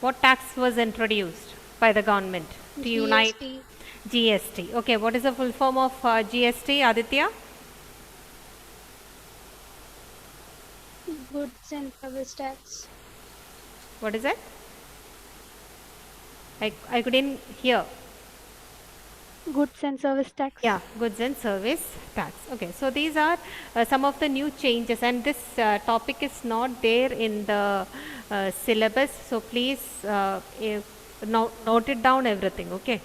What tax was introduced by the government to unite? GST. GST. Okay, what is the full form of GST, Aditya? Goods and service tax. What is it? I couldn't hear. Goods and service tax. Yeah, goods and service tax. Okay, so these are some of the new changes, and this topic is not there in the syllabus. So please note it down everything. Okay.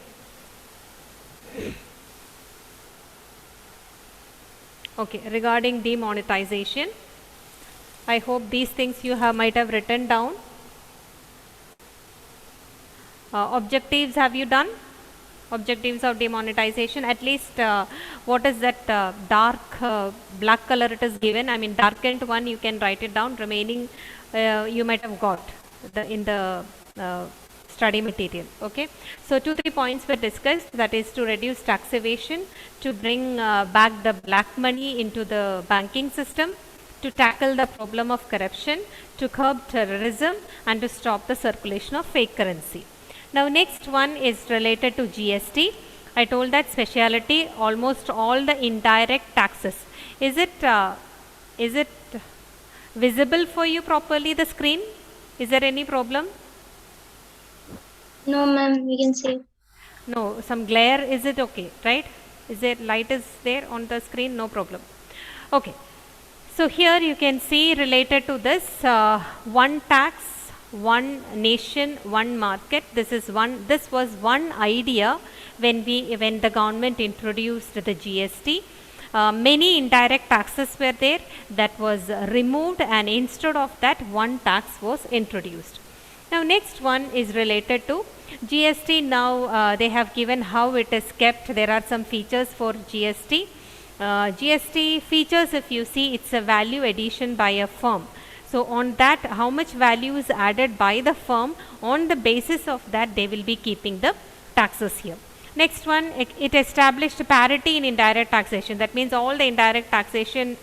Okay, regarding demonetization, I hope these things you might have written down. Objectives have you done? Objectives of demonetization, at least what is that dark black color it is given, I mean darkened one, you can write it down. Remaining you might have got in the study material. Okay, so 2-3 points were discussed, that is to reduce tax evasion, to bring back the black money into the banking system, to tackle the problem of corruption, to curb terrorism, and to stop the circulation of fake currency. Now next one is related to GST. I told that speciality, almost all the indirect taxes. Is it visible for you properly, the screen? Is there any problem? No, ma'am, we can see. No, some glare, is it okay, right? Is there light is there on the screen? No problem. Okay. So here you can see related to this one tax, one nation, one market. This was one idea when the government introduced the GST. Many indirect taxes were there, that was removed, and instead of that one tax was introduced. Now next one is related to GST. Now they have given how it is kept. There are some features for GST. GST features, if you see, it's a value addition by a firm. So on that, how much value is added by the firm, on the basis of that they will be keeping the taxes here. Next one, it established parity in indirect taxation. That means all the indirect taxation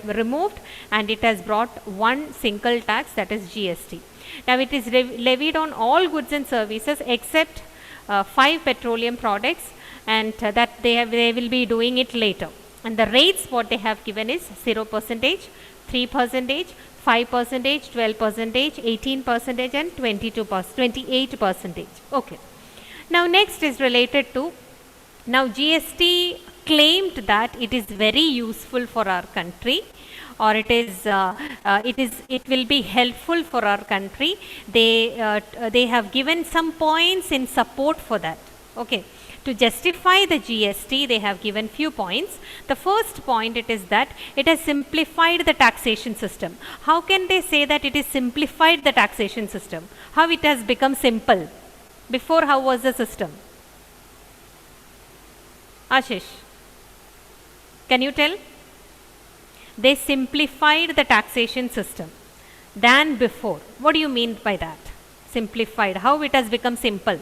removed, and it has brought one single tax, that is GST. Now it is levied on all goods and services except 5 petroleum products, and that they will be doing it later. And the rates what they have given is 0%, 3%, 5%, 12%, 18%, and 28%. Okay. Now next is related to, now GST claimed that it is very useful for our country, or it will be helpful for our country. They have given some points in support for that. Okay. To justify the GST, they have given few points. The first point, it is that it has simplified the taxation system. How can they say that it is simplified the taxation system? How it has become simple? Before, how was the system? Ashish, can you tell? They simplified the taxation system than before. What do you mean by that? Simplified. How it has become simple?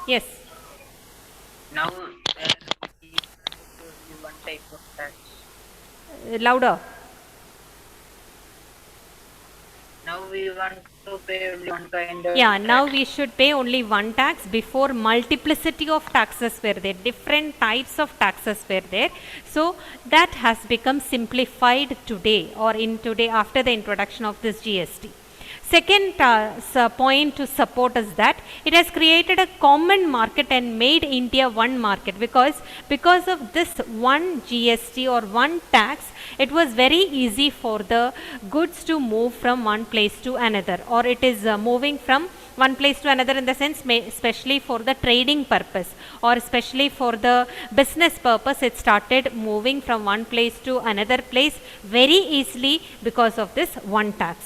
Yes. Now we one type of tax. Louder. Now we want to pay only one kind of Yeah, tax. now we should pay only one tax. Before, multiplicity of taxes were there, different types of taxes were there. So that has become simplified today, or in today after the introduction of this GST. Second point to support is that it has created a common market and made India one market, because of this one GST or one tax, it was very easy for the goods to move from one place to another, or it is moving from one place to another in the sense, especially for the trading purpose, or especially for the business purpose, it started moving from one place to another place very easily because of this one tax.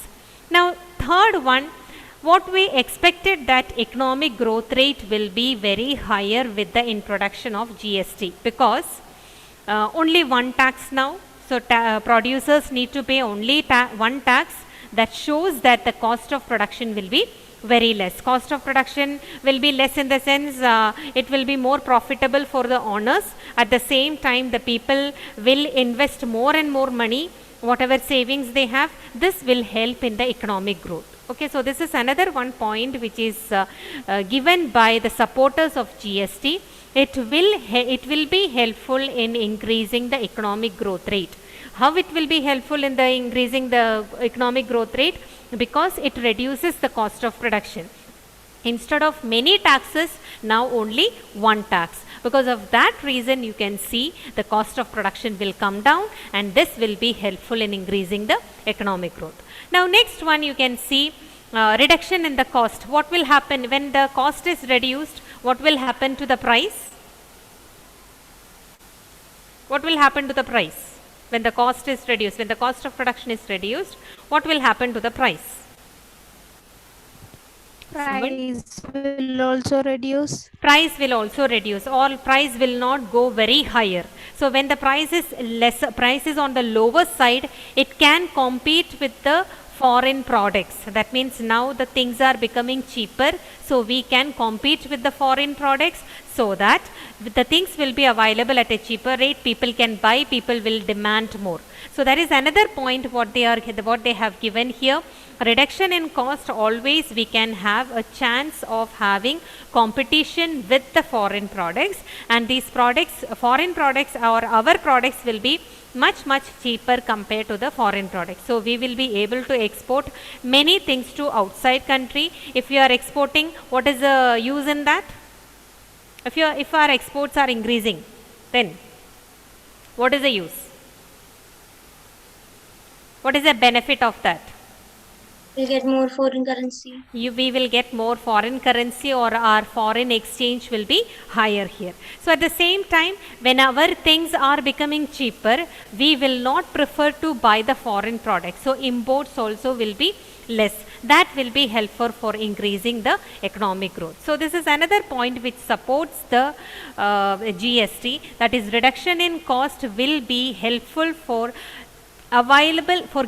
Now third one, what we expected, that economic growth rate will be very higher with the introduction of GST, because only one tax now. So producers need to pay only one tax. That shows that the cost of production will be very less. Cost of production will be less in the sense it will be more profitable for the owners. At the same time, the people will invest more and more money whatever savings they have, this will help in the economic growth. Okay, so this is another one point which is given by the supporters of GST. It will be helpful in increasing the economic growth rate. How it will be helpful in the increasing the economic growth rate? Because it reduces the cost of production. Instead of many taxes, now only one tax. Because of that reason, you can see the cost of production will come down, and this will be helpful in increasing the economic growth. Now next one, you can see reduction in the cost. What will happen when the cost is reduced? What will happen to the price? What will happen to the price when the cost is reduced? When the cost of production is reduced, what will happen to the price? Price will also reduce. Price will also reduce, or price will not go very higher. So when the price is price is on the lower side, it can compete with the foreign products. That means now the things are becoming cheaper, so we can compete with the foreign products, so that the things will be available at a cheaper rate, people can buy, people will demand more. So that is another point what they have given here. Reduction in cost, always we can have a chance of having competition with the foreign products, and these products, foreign products or our products, will be much cheaper compared to the foreign products. So we will be able to export many things to outside country. If you are exporting, what is the use in that? If our exports are increasing, then what is the use? What is the benefit of that? We get more foreign currency. We will get more foreign currency, or our foreign exchange will be higher here. So at the same time, when our things are becoming cheaper, we will not prefer to buy the foreign products. So imports also will be less. That will be helpful for increasing the economic growth. So this is another point which supports the GST, that is reduction in cost will be helpful for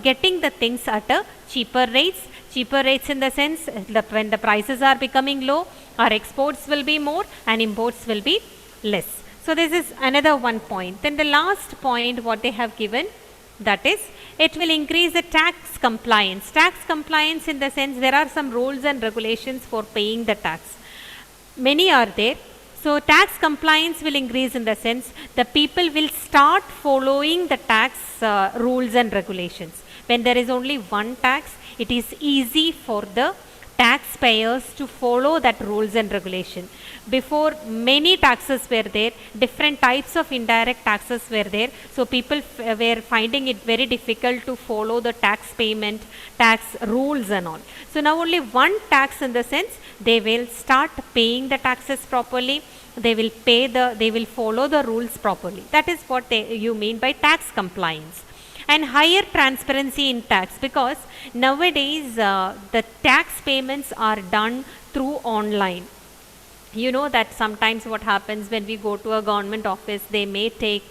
getting the things at a cheaper rates in the sense when the prices are becoming low, our exports will be more and imports will be less. So this is another one point. Then the last point what they have given, that is it will increase the tax compliance. Tax compliance in the sense there are some rules and regulations for paying the tax. Many are there. So tax compliance will increase in the sense the people will start following the tax rules and regulations. When there is only one tax, it is easy for the taxpayers to follow that rules and regulation. Before, many taxes were there, different types of indirect taxes were there, so people were finding it very difficult to follow the tax payment, tax rules and all. So now only one tax, in the sense they will start paying the taxes properly, they will follow the rules properly. That is what you mean by tax compliance. And higher transparency in tax, because nowadays the tax payments are done through online. You know that sometimes what happens when we go to a government office, they may take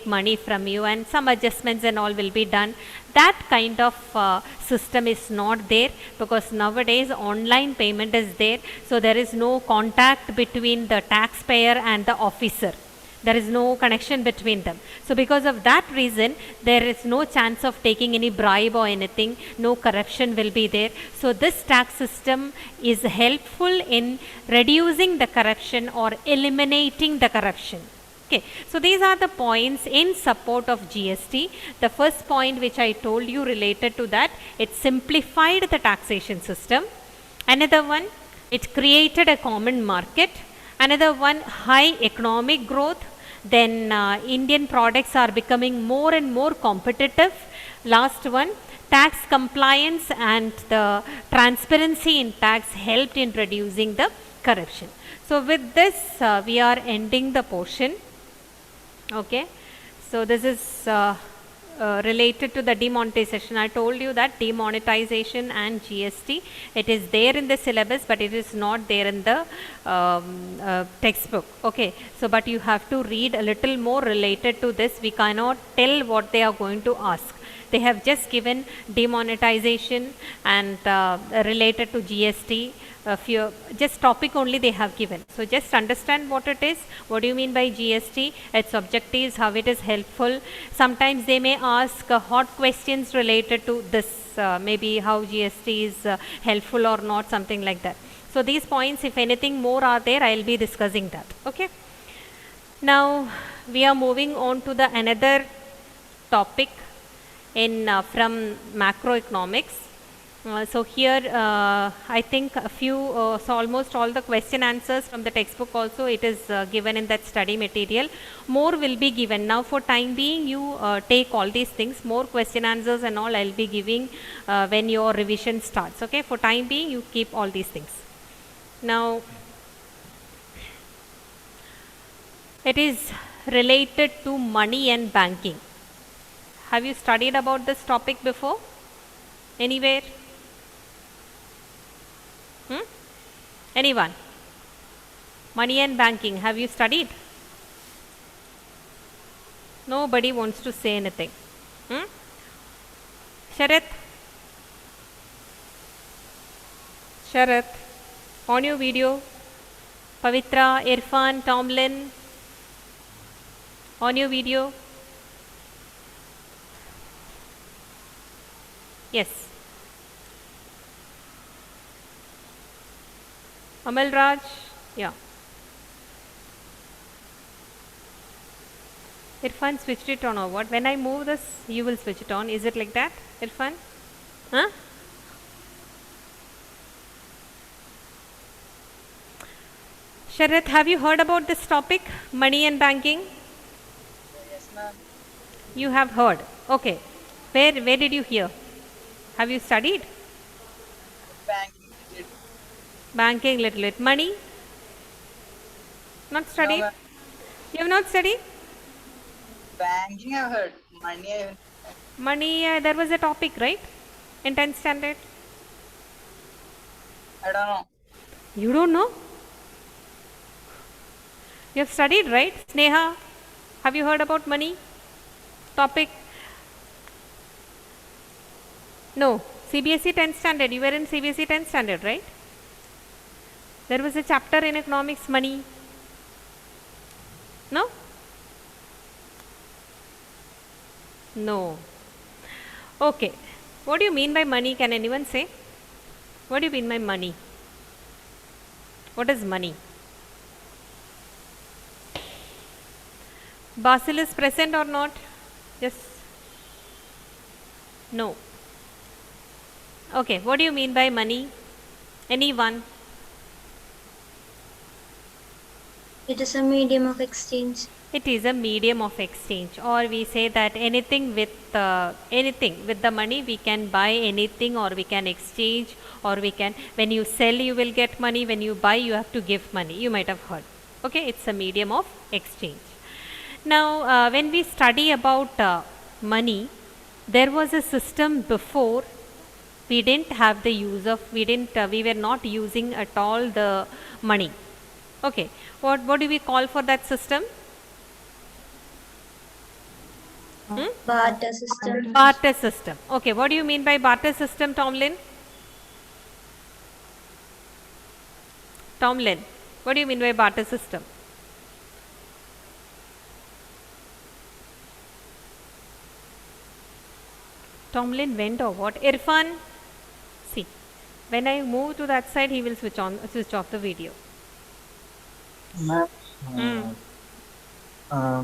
money from you, and some adjustments and all will be done. That kind of system is not there, because nowadays online payment is there, so there is no contact between the taxpayer and the officer. There is no connection between them. So because of that reason, there is no chance of taking any bribe or anything, no corruption will be there. So this tax system is helpful in reducing the corruption or eliminating the corruption. Okay, so these are the points in support of GST. The first point which I told you related to that, it simplified the taxation system. Another one, it created a common market. Another one, high economic growth. Then Indian products are becoming more and more competitive. Last one, tax compliance and the transparency in tax helped in reducing the corruption. So with this, we are ending the portion. Okay, so this is related to the demonetization. I told you that demonetization and GST, it is there in the syllabus, but it is not there in the textbook. Okay, so but you have to read a little more related to this. We cannot tell what they are going to ask. They have just given demonetization and related to GST. A few just topic only they have given. So just understand what it is. What do you mean by GST? Its objectives, how it is helpful. Sometimes they may ask hot questions related to this. Maybe how GST is helpful or not, something like that. So these points, if anything more are there, I will be discussing that. Okay. Now we are moving on to the another topic in from macroeconomics. So here I think a few, so almost all the question answers from the textbook also it is given in that study material. More will be given. Now for time being you take all these things, more question answers and all I will be giving when your revision starts. Okay, for time being you keep all these things. Now it is related to money and banking. Have you studied about this topic before? Anywhere? Anyone? Money and banking, have you studied? Nobody wants to say anything. Sharath? Sharath, on your video. Pavitra, Irfan, Tomlin, on your video. Yes. Amal Raj, yeah. Irfan switched it on or what? When I move this, you will switch it on. Is it like that, Irfan? Huh? Sharath, have you heard about this topic, money and banking? Yes, ma'am. You have heard. Okay. Where did you hear? Have you studied? Banking. Banking little bit. Money? Not studied? No, You have not studied? banking I've heard. Money I haven't. Money, there was a topic, right? In 10th standard. I don't know. You don't know? You have studied, right? Sneha, have you heard about money? Topic? No. CBSE 10th standard. You were in CBSE 10th standard, right? There was a chapter in economics, money. No? No. Okay. What do you mean by money? Can anyone say? What do you mean by money? What is money? Basil is present or not? Yes. No. Okay. What do you mean by money? Anyone? It is a medium of exchange. It is a medium of exchange, or we say that anything with the money we can buy anything, or we can exchange, or we can, when you sell you will get money, when you buy you have to give money. You might have heard. Okay, it's a medium of exchange. Now when we study about money, there was a system before. We didn't have the use of, we were not using at all the money. Okay, what do we call for that system? Barter system. Barter system. Okay, what do you mean by barter system, Tomlin? Tomlin, what do you mean by barter system? Tomlin went or what? Irfan, see, when I move to that side, he will switch off the video. Ma'am,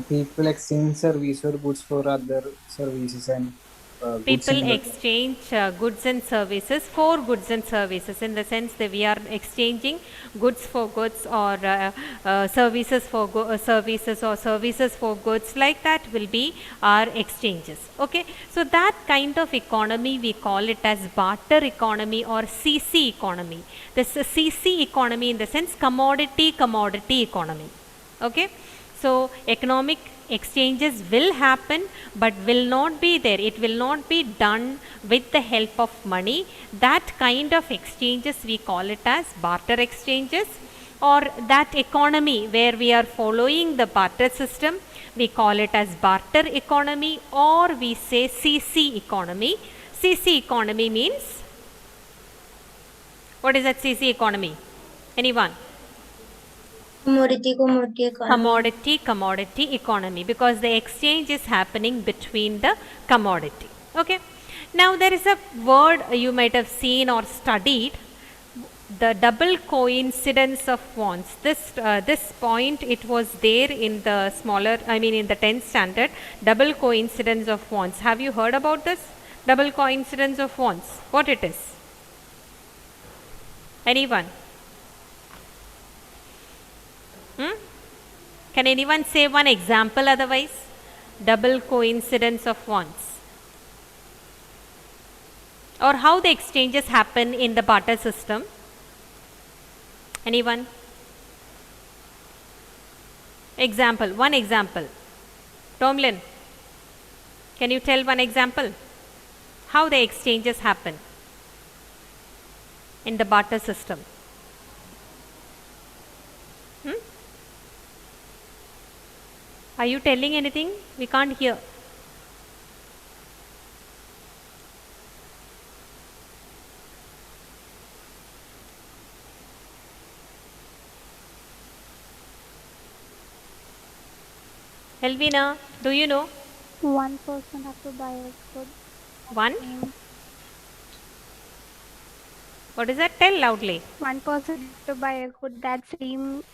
people exchange service or goods for other services and goods People and exchange goods and services for goods and services, in the sense that we are exchanging goods for goods, or services for services, or services for goods, like that will be our exchanges. Okay, so that kind of economy we call it as barter economy or CC economy. This is CC economy in the sense commodity economy. Okay, so economic exchanges will happen but will not be there. It will not be done with the help of money. That kind of exchanges we call it as barter exchanges, or that economy where we are following the barter system, We call it as barter economy, or we say CC economy. CC economy means, what is that CC economy? Anyone? Commodity economy. Commodity economy, because the exchange is happening between the commodity. Okay. Now there is a word you might have seen or studied, the double coincidence of wants. This point, it was there in the smaller, in the 10th standard, double coincidence of wants. Have you heard about this double coincidence of wants? What it is? Anyone? Can anyone say one example otherwise? Double coincidence of wants. Or how the exchanges happen in the barter system? Anyone? Example, one example. Tomlin, can you tell one example? How the exchanges happen in the barter system? Are you telling anything? We can't hear. Elvina, do you know? One person have to buy a good. One? What is that? Tell loudly. One person have to buy a good that same.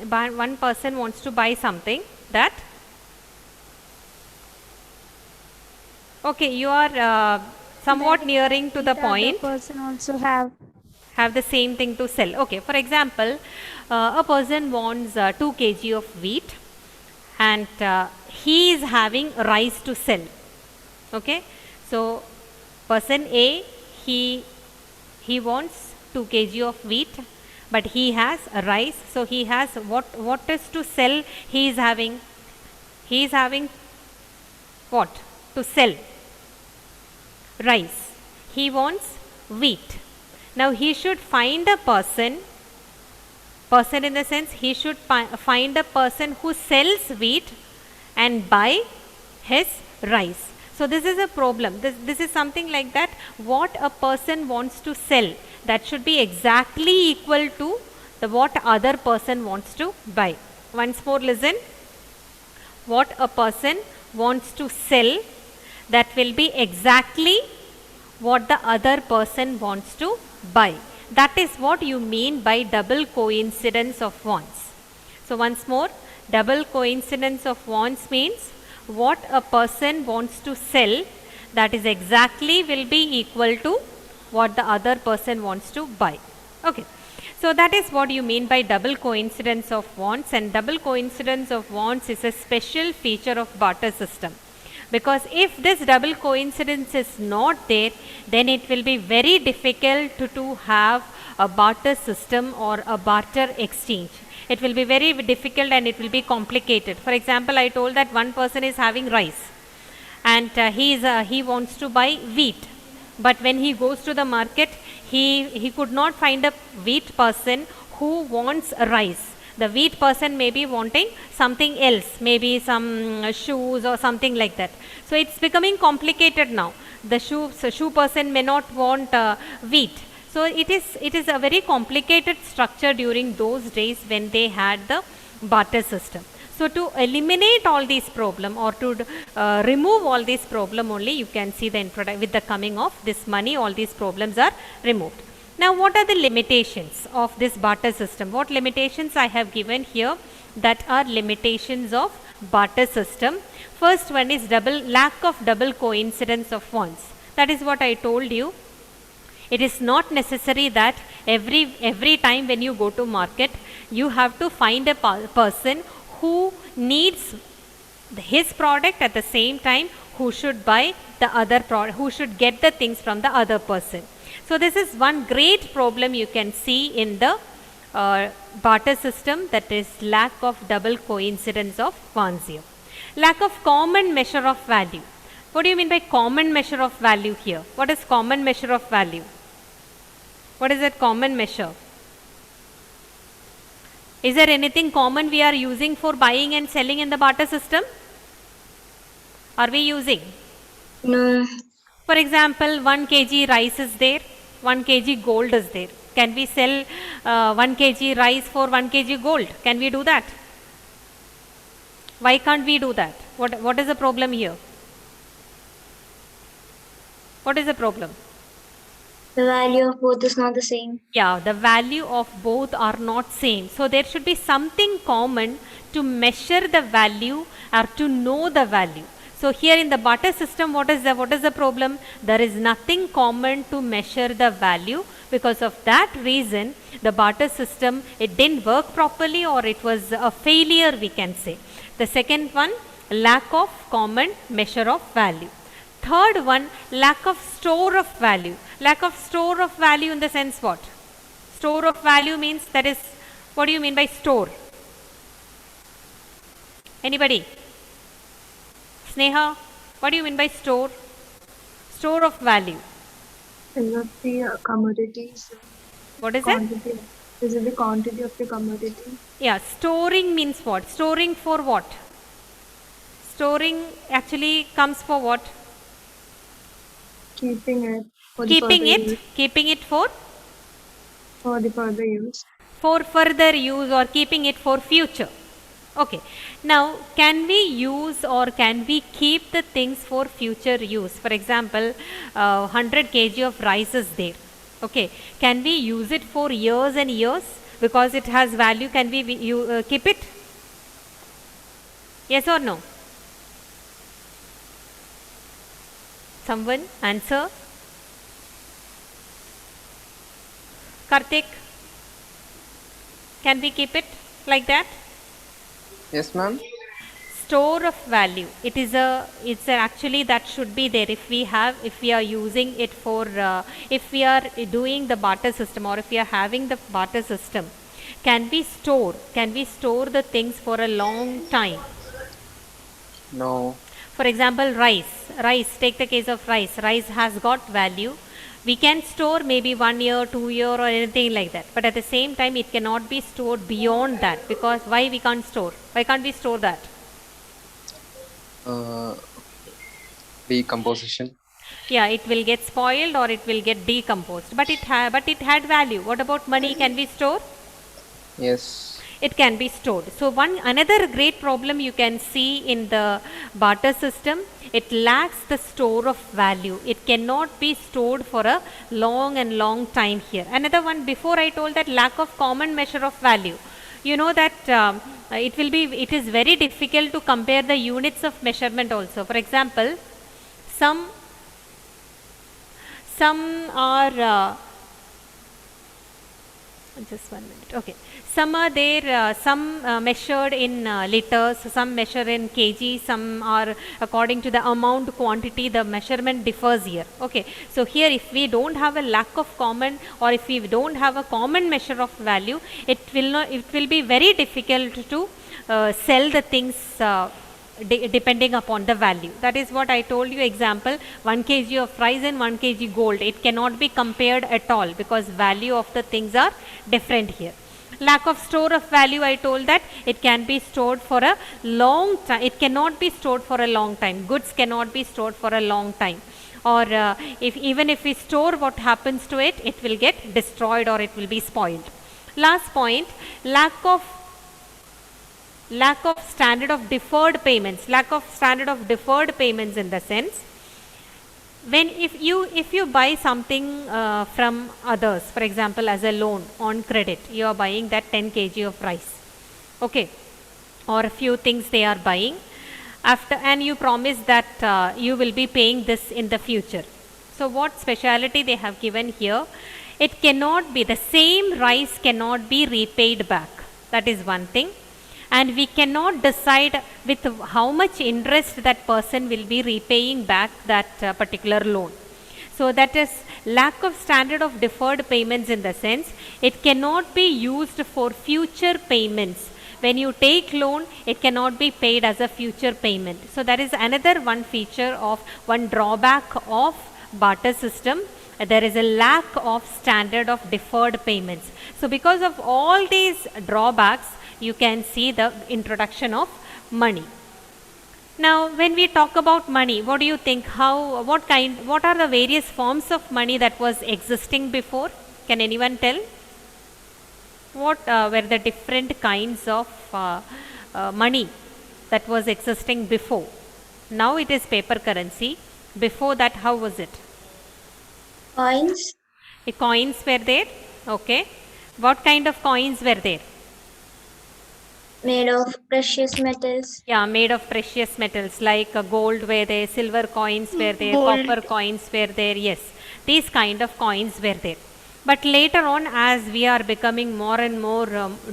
One person wants to buy something that. Okay, you are somewhat nearing to the point. The person also have the same thing to sell. Okay, for example, a person wants 2 kg of wheat, and he is having rice to sell. Okay, so person A, he wants 2 kg of wheat, but he has a rice. So he has what is to sell? He is having what to sell? Rice. He wants wheat. Now he should find a person in the sense, he should find a person who sells wheat and buy his rice. So this is a problem. This is something like that. What a person wants to sell, that should be exactly equal to what other person wants to buy. Once more listen. What a person wants to sell, that will be exactly what the other person wants to buy. That is what you mean by double coincidence of wants. So once more, double coincidence of wants means what a person wants to sell, that is exactly will be equal to what the other person wants to buy. Okay. So that is what you mean by double coincidence of wants, and double coincidence of wants is a special feature of barter system. Because if this double coincidence is not there, then it will be very difficult to have a barter system or a barter exchange. It will be very difficult and it will be complicated. For example, I told that one person is having rice, and he wants to buy wheat. But when he goes to the market, he could not find a wheat person who wants rice. The wheat person may be wanting something else, maybe some shoes or something like that. So it's becoming complicated now. The shoe person may not want wheat. So it is a very complicated structure during those days when they had the barter system. So to eliminate all these problem, or to remove all these problem, only you can see with the coming of this money, all these problems are removed. Now what are the limitations of this barter system? What limitations I have given here, that are limitations of barter system. First one is lack of double coincidence of wants. That is what I told you. It is not necessary that every time when you go to market, you have to find a person who needs his product at the same time, who should buy the other product, who should get the things from the other person. So this is one great problem you can see in the barter system, that is lack of double coincidence of wants here. Lack of common measure of value. What do you mean by common measure of value here? What is common measure of value? What is that common measure? Is there anything common we are using for buying and selling in the barter system? Are we using? No. For example, 1 kg rice is there, 1 kg gold is there. Can we sell 1 kg rice for 1 kg gold? Can we do that? Why can't we do that? What is the problem here? What is the problem? The value of both is not the same. Yeah, the value of both are not same. So there should be something common to measure the value or to know the value. So here in the barter system, what is the problem? There is nothing common to measure the value. Because of that reason, the barter system, it didn't work properly, or it was a failure, we can say. The second one, lack of common measure of value. Third one, lack of store of value. Lack of store of value in the sense what? Store of value means, that is, what do you mean by store? Anybody? Sneha, what do you mean by store? Store of value. Is it the commodities? What is it? Quantity. Is it the quantity of the commodity? Yeah, storing means what? Storing for what? Storing actually comes for what? Keeping it. For Keeping the further it. use. Keeping it for? For the further use. For further use, or keeping it for future. Okay. Now, can we use or can we keep the things for future use? For example, 100 kg of rice is there. Okay. Can we use it for years and years? Because it has value, can we keep it? Yes or no? Someone answer. Karthik, can we keep it like that? Yes, ma'am. Store of value. It's actually that should be there if we are using it for, if we are doing the barter system, or if we are having the barter system. Can we store the things for a long time? No. For example, rice, take the case of rice. Rice has got value. We can store maybe 1 year, 2 year, or anything like that. But at the same time, it cannot be stored beyond that. Because why we can't store? Why can't we store that? Decomposition. Yeah, it will get spoiled or it will get decomposed. But it had value. What about money? Can we store? Yes. It can be stored. So another great problem you can see in the barter system, it lacks the store of value. It cannot be stored for a long time here. Another one, before I told that lack of common measure of value. You know that it is very difficult to compare the units of measurement also. For example, some are just 1 minute. Okay. Some are there, some measured in liters, some measure in kg, some are according to the amount, quantity, the measurement differs here. Okay. So here if we don't have a lack of common, or if we don't have a common measure of value, it will be very difficult to sell the things depending upon the value. That is what I told you. Example, 1 kg of rice and 1 kg gold. It cannot be compared at all because value of the things are different here. Lack of store of value, I told that it can be stored for a long time. It cannot be stored for a long time. Goods cannot be stored for a long time. Or even if we store, what happens to it? It will get destroyed or it will be spoiled. Last point, lack of standard of deferred payments. Lack of standard of deferred payments in the sense, if you buy something from others, for example as a loan on credit, you are buying that 10 kg of rice, okay, or a few things they are buying, and you promise that you will be paying this in the future. So what speciality they have given here? It cannot be, the same rice cannot be repaid back. That is one thing. And we cannot decide with how much interest that person will be repaying back that particular loan. So that is lack of standard of deferred payments in the sense, it cannot be used for future payments. When you take loan, it cannot be paid as a future payment. So that is another one feature of one drawback of barter system. There is a lack of standard of deferred payments. So because of all these drawbacks, you can see the introduction of money. Now, when we talk about money, what do you think? What are the various forms of money that was existing before? Can anyone tell? What were the different kinds of money that was existing before? Now it is paper currency. Before that, how was it? Coins. Coins were there. Okay. What kind of coins were there? Made of precious metals. Yeah, made of precious metals like gold were there, silver coins were there, Gold. copper coins were there. Yes, these kind of coins were there. But later on, as we are becoming more and more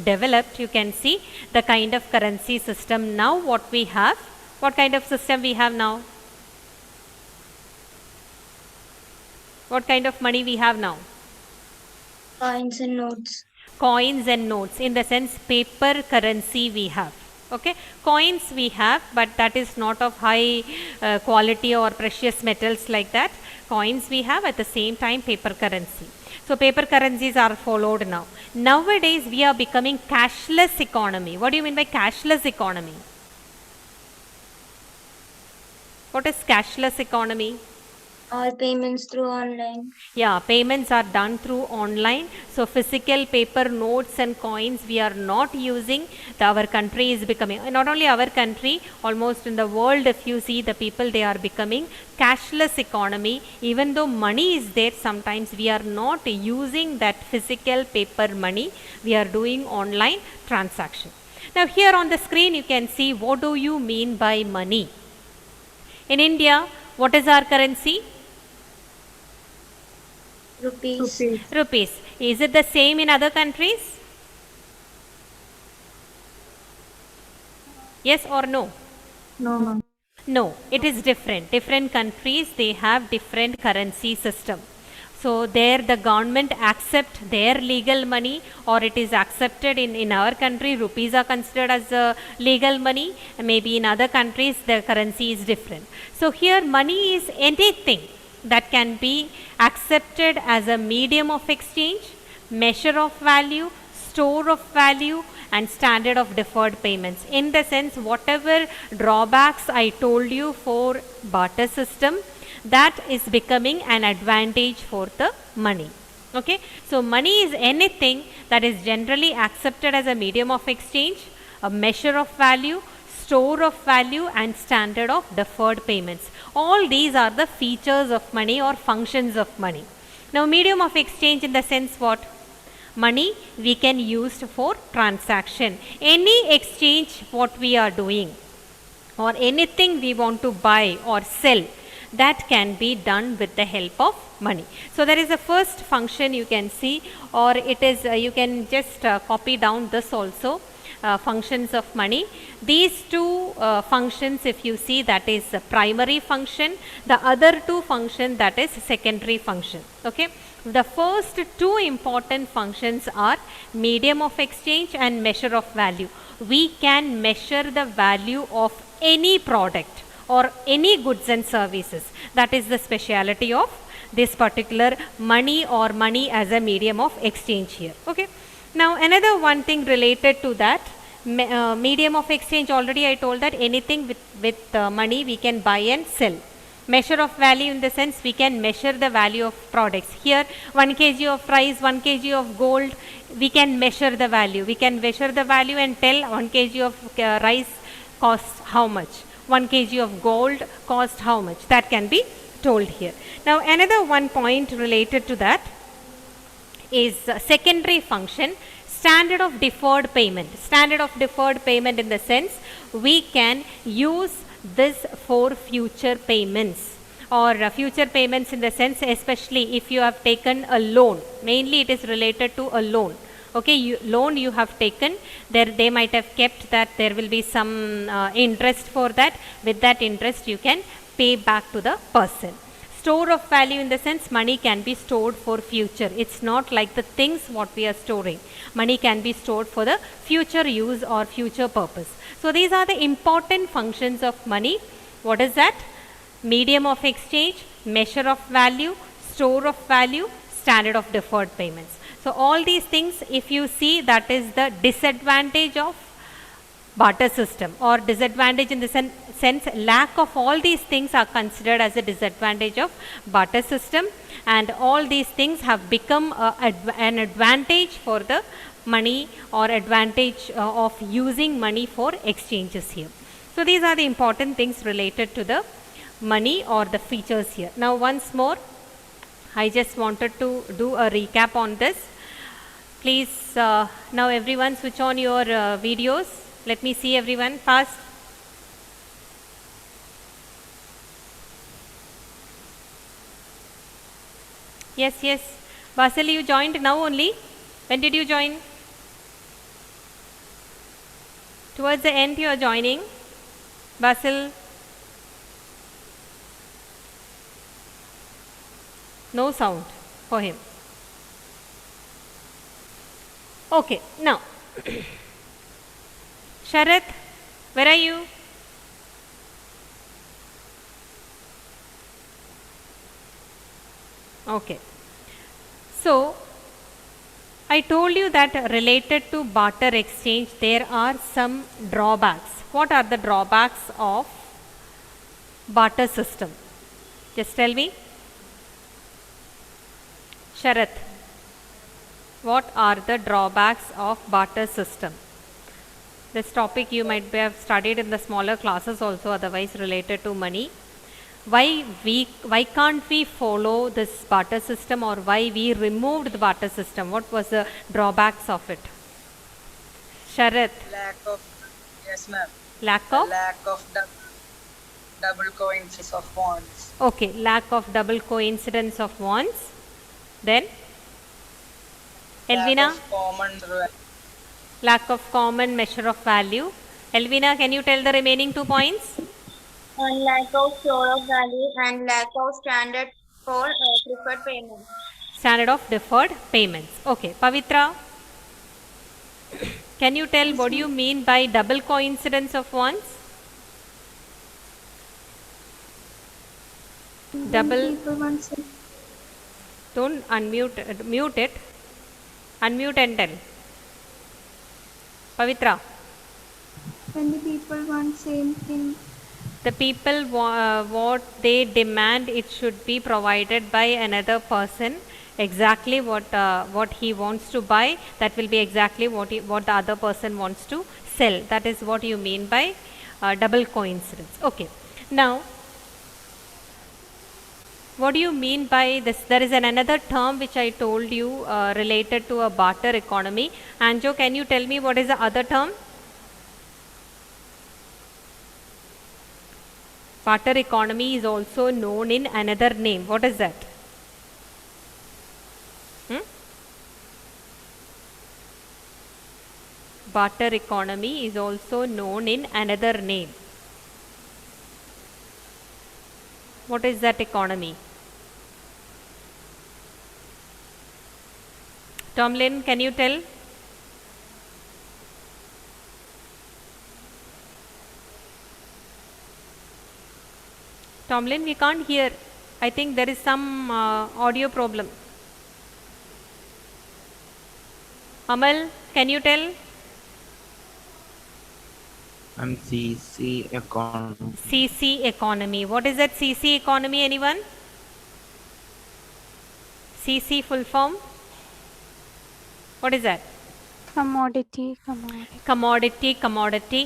developed, you can see the kind of currency system now what we have. What kind of system we have now? What kind of money we have now? Coins and notes. Coins and notes, in the sense paper currency we have. Okay, coins we have, but that is not of high quality or precious metals like that. Coins we have, at the same time paper currency. So paper currencies are followed now. Nowadays we are becoming cashless economy. What do you mean by cashless economy? What is cashless economy? All payments through online. Yeah, payments are done through online. So physical paper notes and coins we are not using. Our country is becoming, not only our country, almost in the world, if you see the people, they are becoming cashless economy. Even though money is there, sometimes we are not using that physical paper money. We are doing online transaction. Now here on the screen you can see what do you mean by money. In India, what is our currency? Rupees. Rupees. Rupees. Is it the same in other countries? Yes or no? No, ma'am. No, it is different. Different countries, they have different currency system. So there the government accept their legal money, or it is accepted in our country, rupees are considered as legal money. Maybe in other countries the currency is different. So here money is anything that can be accepted as a medium of exchange, measure of value, store of value, and standard of deferred payments. In the sense, whatever drawbacks I told you for barter system, that is becoming an advantage for the money. Okay, so money is anything that is generally accepted as a medium of exchange, a measure of value, store of value, and standard of deferred payments. All these are the features of money or functions of money. Now, medium of exchange in the sense what? Money we can use for transaction. Any exchange what we are doing, or anything we want to buy or sell, that can be done with the help of money. So there is a first function you can see, or it is you can just copy down this also. Functions of money. These two functions, if you see, that is the primary function. The other two function, that is secondary function. Okay. The first two important functions are medium of exchange and measure of value. We can measure the value of any product or any goods and services. That is the speciality of this particular money, or money as a medium of exchange here. Okay. Now another one thing related to that, medium of exchange, already I told that anything with money we can buy and sell. Measure of value in the sense we can measure the value of products. Here 1 kg of rice, 1 kg of gold, we can measure the value. We can measure the value and tell 1 kg of rice costs how much, 1 kg of gold cost how much. That can be told here. Now another one point related to that is secondary function, standard of deferred payment. Standard of deferred payment in the sense we can use this for future payments, or future payments in the sense, especially if you have taken a loan. Mainly it is related to a loan. Okay, loan you have taken, there they might have kept that there will be some interest for that. With that interest you can pay back to the person. Store of value in the sense money can be stored for future. It's not like the things what we are storing. Money can be stored for the future use or future purpose. So these are the important functions of money. What is that? Medium of exchange, measure of value, store of value, standard of deferred payments. So all these things, if you see, that is the disadvantage of barter system, or disadvantage in the sense lack of all these things are considered as a disadvantage of barter system, and all these things have become an advantage for the money, or advantage of using money for exchanges here. So these are the important things related to the money or the features here. Now once more, I just wanted to do a recap on this. Please now everyone switch on your videos. Let me see everyone fast. Yes, yes. Basil, you joined now only? When did you join? Towards the end you are joining. Basil? No sound for him. Okay, now. Sharath, where are you? Okay. So, I told you that related to barter exchange, there are some drawbacks. What are the drawbacks of barter system? Just tell me. Sharath, what are the drawbacks of barter system? This topic you might have studied in the smaller classes also, otherwise related to money. Why can't we follow this barter system, or why we removed the barter system? What was the drawbacks of it? Sharath. Lack of, yes ma'am. Lack of? Lack of double coincidence of bonds. Okay, lack of double coincidence of bonds. Then? Elvina? Lack of common measure of value. Elvina, can you tell the remaining 2 points? And lack of store of value and lack of standard for preferred payments. Standard of deferred payments. Okay, Pavitra, can you tell what do you mean by double coincidence of bonds? Double. Don't unmute, mute it. Unmute and tell. Pavitra. When the people want same thing. The people what they demand, it should be provided by another person. Exactly what he wants to buy, that will be exactly what the other person wants to sell. That is what you mean by double coincidence. Okay. Now, what do you mean by this? There is another term which I told you related to a barter economy. Anjo, can you tell me what is the other term? Barter economy is also known in another name. What is that? Barter economy is also known in another name. What is that economy? Tomlin, can you tell? Tomlin, we can't hear. I think there is some audio problem. Amal, can you tell? CC economy. CC economy. What is that CC economy, anyone? CC full form? What is that? Commodity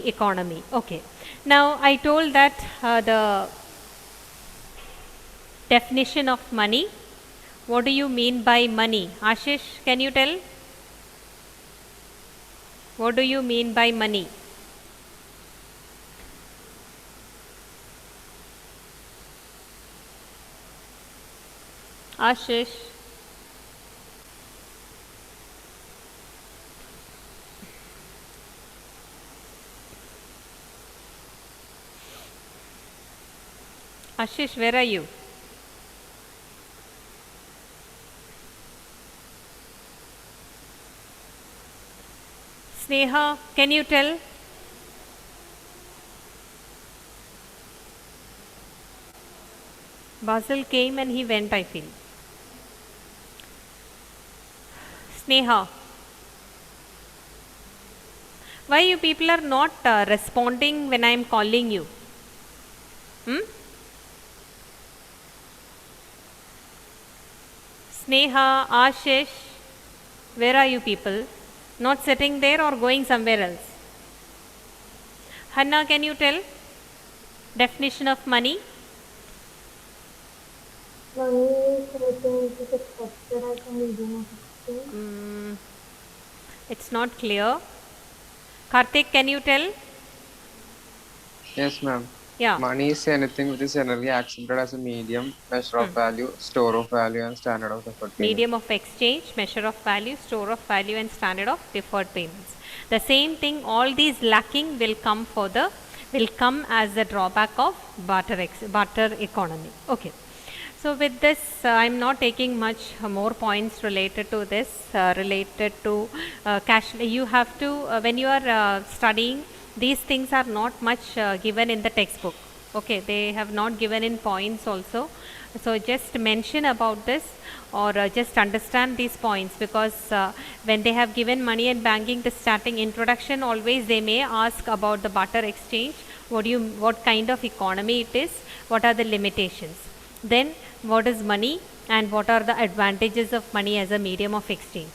economy. Okay. Now I told that the definition of money. What do you mean by money? Ashish, can you tell? What do you mean by money? Ashish. Ashish, where are you? Sneha, can you tell? Basil came and he went, I feel. Sneha. Why you people are not responding when I am calling you? Sneha, Ashish, where are you people? Not sitting there or going somewhere else? Hanna, can you tell? Definition of money? Money is accepted as a medium of exchange. It's not clear. Karthik, can you tell? Yes, ma'am. Yeah. Money is anything which is generally accepted as a medium, measure of value, store of value, and standard of deferred payment. Medium of exchange, measure of value, store of value, and standard of deferred payments. The same thing, all these lacking will come as the drawback of barter economy. Okay. So with this, I'm not taking much more points related to this, related to cash. You have to, when you are studying, these things are not much given in the textbook. Okay, they have not given in points also. So just mention about this, or just understand these points, because when they have given money and banking, the starting introduction, always they may ask about the barter exchange, what kind of economy it is, what are the limitations, then what is money and what are the advantages of money as a medium of exchange.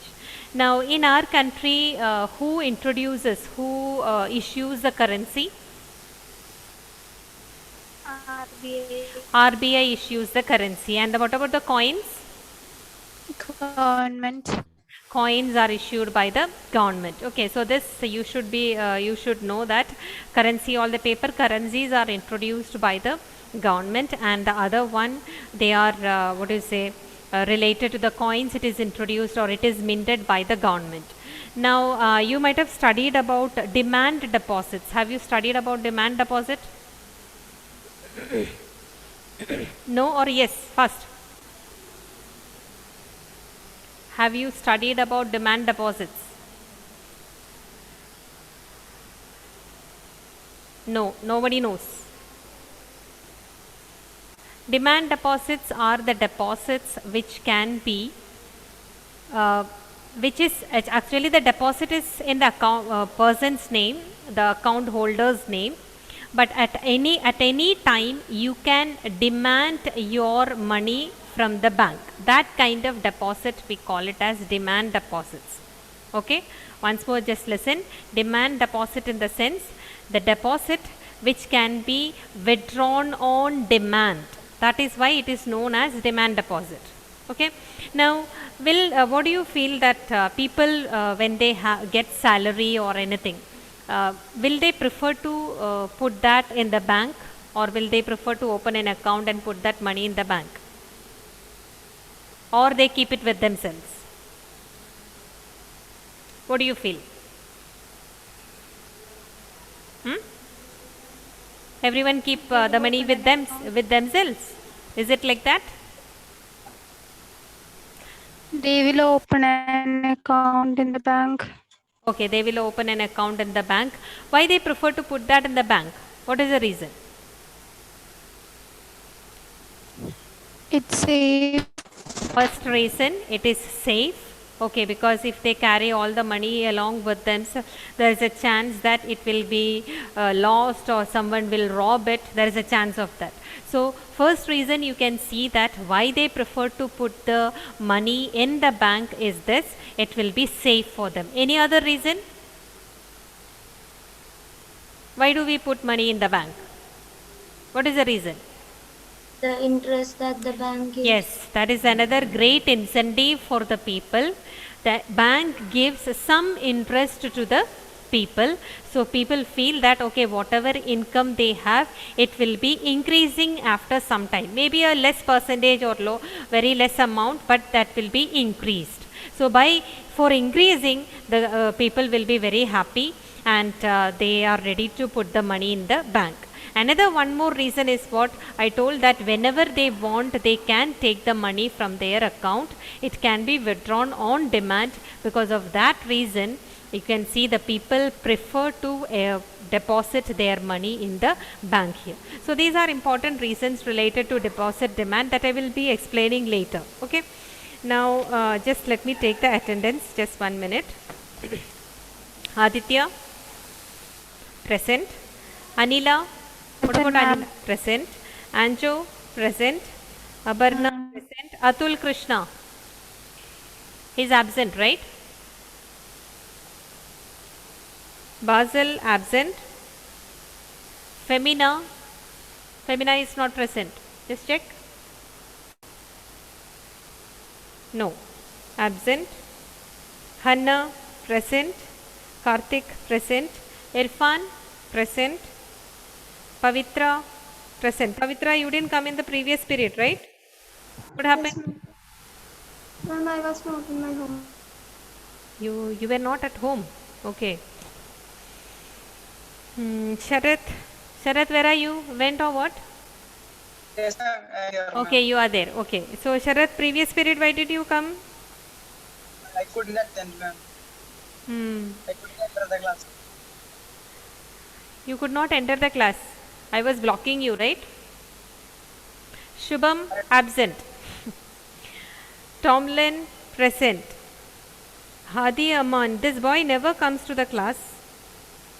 Now in our country, who issues the currency? RBI issues the currency. And what about the coins? Government. Coins are issued by the government. Okay, so this you should know that currency, all the paper currencies are introduced by the government, and the other one, they are related to the coins, it is introduced or it is minted by the government. Now you might have studied about demand deposits. Have you studied about demand deposit? No or yes? First, have you studied about demand deposits? No, nobody knows. Demand deposits are the deposits which can be, which is actually the deposit is in the account, person's name, the account holder's name, but at any time you can demand your money from the bank. That kind of deposit we call it as demand deposits. Okay, once more just listen. Demand deposit in the sense the deposit which can be withdrawn on demand. That is why it is known as demand deposit. Okay. Now, what do you feel that people when they get salary or anything, will they prefer to put that in the bank, or will they prefer to open an account and put that money in the bank, or they keep it with themselves? What do you feel? Everyone keep the money with themselves. Is it like that? They will open an account in the bank. Okay, they will open an account in the bank. Why they prefer to put that in the bank? What is the reason? It's safe. First reason, it is safe. Okay, because if they carry all the money along with them, so there is a chance that it will be lost or someone will rob it. There is a chance of that. So first reason you can see that why they prefer to put the money in the bank is this: it will be safe for them. Any other reason? Why do we put money in the bank? What is the reason? The interest that the bank gives. Yes, that is another great incentive for the people. The bank gives some interest to the people. So people feel that okay, whatever income they have, it will be increasing after some time. Maybe a less percentage or very less amount, but that will be increased. So for increasing, the people will be very happy, and they are ready to put the money in the bank. Another one more reason is what I told, that whenever they want, they can take the money from their account. It can be withdrawn on demand. Because of that reason, you can see the people prefer to deposit their money in the bank here. So these are important reasons related to deposit demand that I will be explaining later. Okay. Now, just let me take the attendance, just 1 minute. Aditya, present. Anila, what about Anila? Present. Anjo, present. Abarna, present. Atul Krishna, he's absent, right? Basil, absent. Femina is not present. Just check. No, absent. Hanna, present. Karthik, present. Irfan, present. Pavitra, present. Pavitra, you didn't come in the previous period, right? What happened? Ma'am, I was not in my home. You were not at home. Okay. Sharath, where are you? Went or what? Yes, ma'am. Okay, you are there. Okay. So Sharath, previous period, why did you come? I couldn't attend, ma'am. I couldn't enter the class. You could not enter the class. I was blocking you, right? Shubham, absent. Tomlin, present. Hadi Aman, this boy never comes to the class.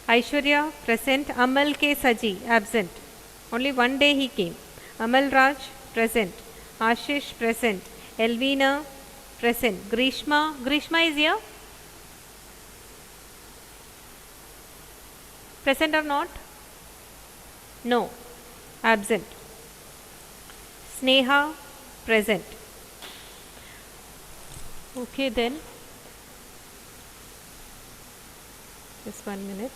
Aishwarya, present. Amal K. Saji, absent. Only one day he came. Amal Raj, present. Ashish, present. Elvina, present. Grishma is here? Present or not? No. Absent. Sneha, present. Okay then. Just 1 minute.